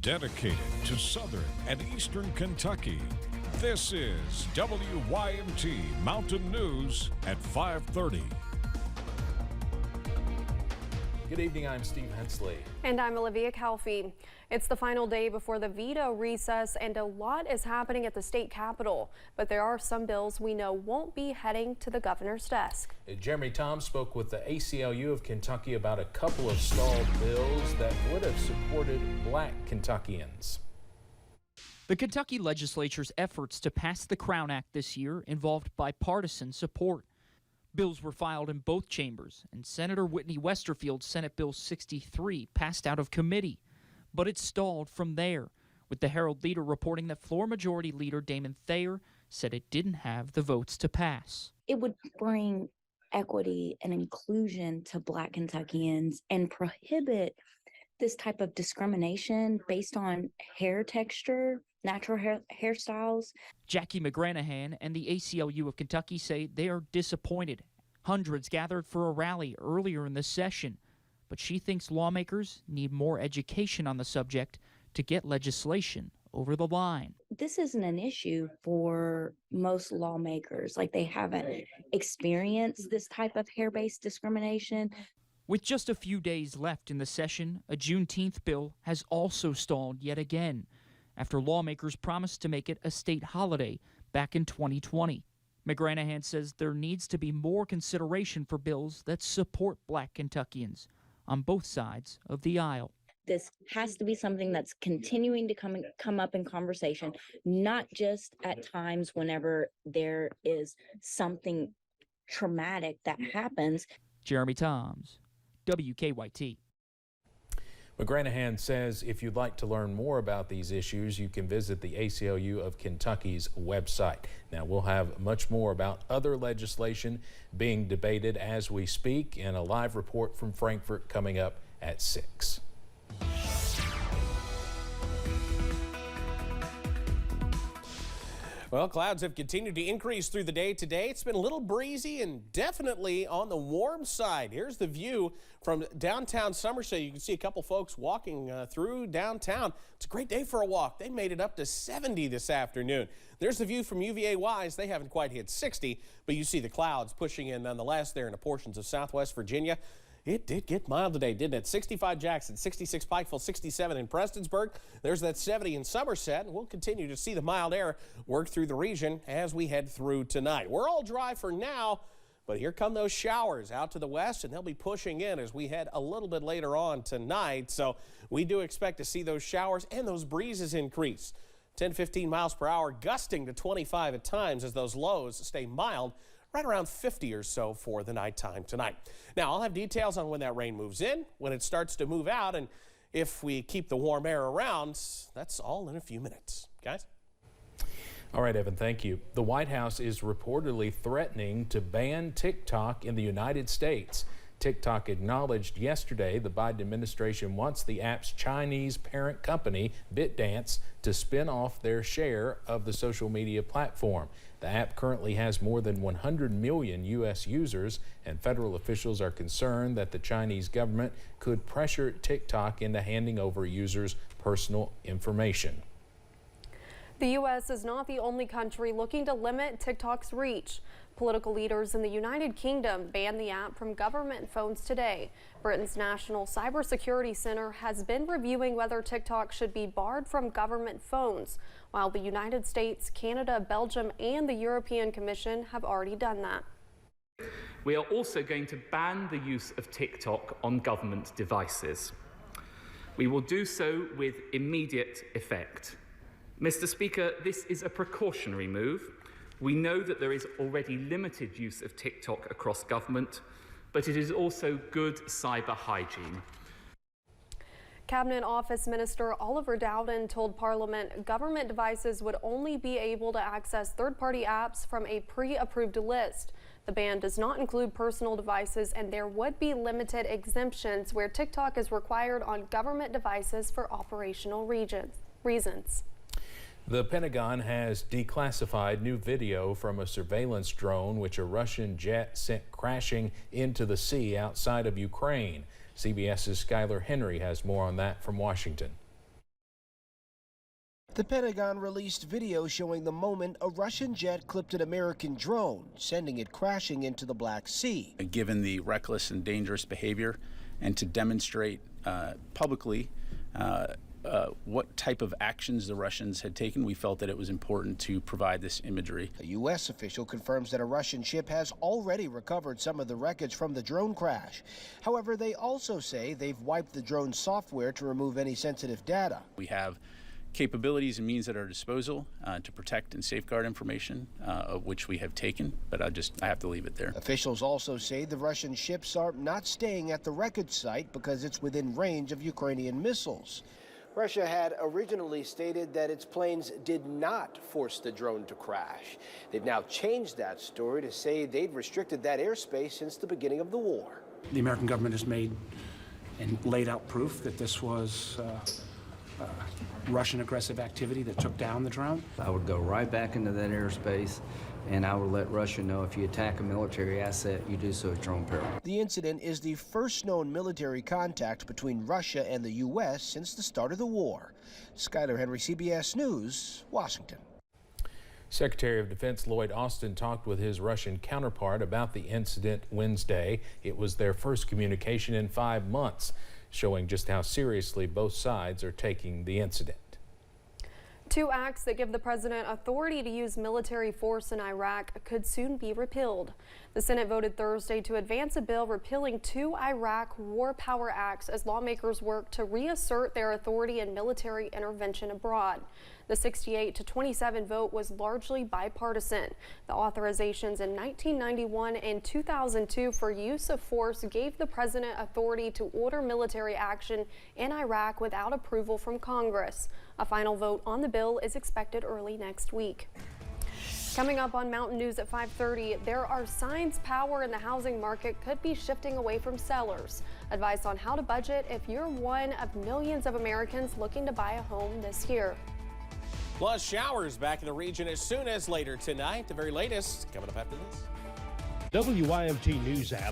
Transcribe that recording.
dedicated to southern and eastern Kentucky. This is WYMT Mountain News at 5:30. Good evening, I'm Steve Hensley. And I'm Olivia Calfee. It's the final day before the veto recess and a lot is happening at the state capitol. But there are some bills we know won't be heading to the governor's desk. Jeremy Tom spoke with the ACLU of Kentucky about a couple of stalled bills that would have supported black Kentuckians. The Kentucky legislature's efforts to pass the Crown Act this year involved bipartisan support. Bills were filed in both chambers, and Senator Whitney Westerfield's Senate Bill 63 passed out of committee. But it stalled from there, with the Herald Leader reporting that Floor Majority Leader Damon Thayer said it didn't have the votes to pass. It would bring equity and inclusion to Black Kentuckians and prohibit this type of discrimination based on hair texture, natural hairstyles. Jackie McGranahan and the ACLU of Kentucky say they are disappointed. Hundreds gathered for a rally earlier in the session, but she thinks lawmakers need more education on the subject to get legislation over the line. This isn't an issue for most lawmakers. Like, they haven't experienced this type of hair-based discrimination. With just a few days left in the session, a Juneteenth bill has also stalled yet again, after lawmakers promised to make it a state holiday back in 2020. McGranahan says there needs to be more consideration for bills that support black Kentuckians on both sides of the aisle. This has to be something that's continuing to come up in conversation, not just at times whenever there is something traumatic that happens. Jeremy Toms, WKYT. McGranahan says if you'd like to learn more about these issues, you can visit the ACLU of Kentucky's website. Now, we'll have much more about other legislation being debated as we speak, and a live report from Frankfort coming up at 6. Well, clouds have continued to increase through the day today. It's been a little breezy and definitely on the warm side. Here's the view from downtown Somerset. You can see a couple folks walking through downtown. It's a great day for a walk. They made it up to 70 this afternoon. There's the view from UVA Wise. They haven't quite hit 60, but you see the clouds pushing in nonetheless there into portions of southwest Virginia. It did get mild today, didn't it? 65 Jackson, 66 Pikeville, 67 in Prestonsburg. There's that 70 in Somerset. And we'll continue to see the mild air work through the region as we head through tonight. We're all dry for now, but here come those showers out to the west, and they'll be pushing in as we head a little bit later on tonight. So we do expect to see those showers and those breezes increase. 10-15 miles per hour, gusting to 25 at times as those lows stay mild, right around 50 or so for the nighttime tonight. Now, I'll have details on when that rain moves in, when it starts to move out, and if we keep the warm air around. That's all in a few minutes. Guys? All right, Evan, thank you. The White House is reportedly threatening to ban TikTok in the United States. TikTok acknowledged yesterday the Biden administration wants the app's Chinese parent company, ByteDance, to spin off their share of the social media platform. The app currently has more than 100 million U.S. users, and federal officials are concerned that the Chinese government could pressure TikTok into handing over users' personal information. The U.S. is not the only country looking to limit TikTok's reach. Political leaders in the United Kingdom banned the app from government phones today. Britain's National Cybersecurity Center has been reviewing whether TikTok should be barred from government phones, while the United States, Canada, Belgium, and the European Commission have already done that. We are also going to ban the use of TikTok on government devices. We will do so with immediate effect. Mr. Speaker, this is a precautionary move. We know that there is already limited use of TikTok across government, but it is also good cyber hygiene. Cabinet Office Minister Oliver Dowden told Parliament government devices would only be able to access third-party apps from a pre-approved list. The ban does not include personal devices, and there would be limited exemptions where TikTok is required on government devices for operational reasons. The Pentagon has declassified new video from a surveillance drone which a Russian jet sent crashing into the sea outside of Ukraine. CBS's Skylar Henry has more on that from Washington. The Pentagon released video showing the moment a Russian jet clipped an American drone, sending it crashing into the Black Sea. Given the reckless and dangerous behavior, and to demonstrate publicly what type of actions the Russians had taken, we felt that it was important to provide this imagery. A U.S. official confirms that a Russian ship has already recovered some of the wreckage from the drone crash. However, they also say they've wiped the drone software to remove any sensitive data. We have capabilities and means at our disposal to protect and safeguard information, of which we have taken, but I have to leave it there. Officials also say the Russian ships are not staying at the wreckage site because it's within range of Ukrainian missiles. Russia had originally stated that its planes did not force the drone to crash. They've now changed that story to say they'd restricted that airspace since the beginning of the war. The American government has made and laid out proof that this was Russian aggressive activity that took down the drone. I would go right back into that airspace, and I would let Russia know if you attack a military asset, you do so at your own peril. The incident is the first known military contact between Russia and the U.S. since the start of the war. Skyler Henry, CBS News, Washington. Secretary of Defense Lloyd Austin talked with his Russian counterpart about the incident Wednesday. It was their first communication in 5 months, showing just how seriously both sides are taking the incident. 2 acts that give the president authority to use military force in Iraq could soon be repealed. The Senate voted Thursday to advance a bill repealing 2 Iraq War Power Acts as lawmakers work to reassert their authority in military intervention abroad. The 68-27 vote was largely bipartisan. The authorizations in 1991 and 2002 for use of force gave the president authority to order military action in Iraq without approval from Congress. A final vote on the bill is expected early next week. Coming up on Mountain News at 5:30, there are signs power in the housing market could be shifting away from sellers. Advice on how to budget if you're one of millions of Americans looking to buy a home this year. Plus, showers back in the region as soon as later tonight. The very latest coming up after this. WYMT News app.